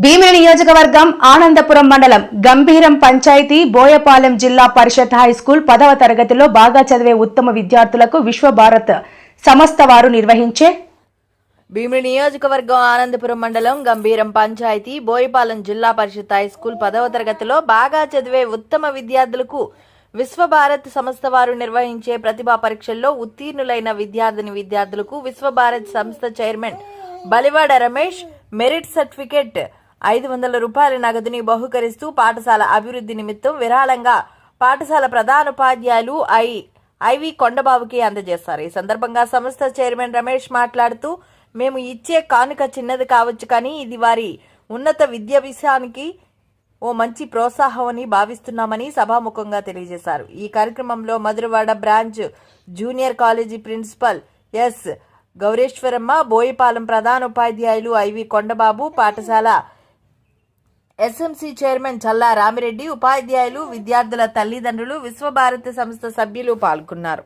భీమిలి నియోజకవర్గం ఆనందపురం మండలం గంభీరం పంచాయతీ బోయపాలెం జిల్లా పరిషత్ హై స్కూల్ 10వ తరగతిలో బాగా చదివే ఉత్తమ విద్యార్థులకు విశ్వభారత్ సంస్థ వారు నిర్వహించే భీమిలి నియోజకవర్గం ఆనందపురం మండలం గంభీరం పంచాయతీ బోయపాలెం జిల్లా పరిషత్ హై స్కూల్ 10వ తరగతిలో బాగా చదివే ఉత్తమ విద్యార్థులకు విశ్వభారత్ సంస్థ వారు నిర్వహించే ప్రతిభా పరీక్షల్లో ఉత్తీర్ణులైన విద్యార్థులకు విశ్వభారత్ సంస్థ chairman Balivada Ramesh merit certificate 500 రూపాయల నగదుని బహుకరిస్తూ పాఠశాల అభివృద్ధి నిమిత్తం విరాళంగా పాఠశాల ప్రధానోపాధ్యాయులు ఐవి కొండబాబుకి అందజేశారు. ఈ సందర్భంగా సంస్థ చైర్మన్ రమేష్ మాట్లాడుతూ, మేము ఇచ్చే కానుక చిన్నది కావచ్చు, కానీ ఇది వారి ఉన్నత విద్యాభ్యాసానికి ఓ మంచి ప్రోత్సాహం అని భావిస్తున్నామని సభాముఖంగా తెలియజేశారు. ఈ కార్యక్రమంలో Madhurawada branch junior college principal S Goureswaramma, Boyapalem ప్రధానోపాధ్యాయులు ఐవి కొండబాబు, పాఠశాల ఎస్ఎంసీ చైర్మన్ చల్లా రామిరెడ్డి, ఉపాధ్యాయులు, విద్యార్థుల తల్లిదండ్రులు, విశ్వభారతి సంస్థ సభ్యులు పాల్గొన్నారు.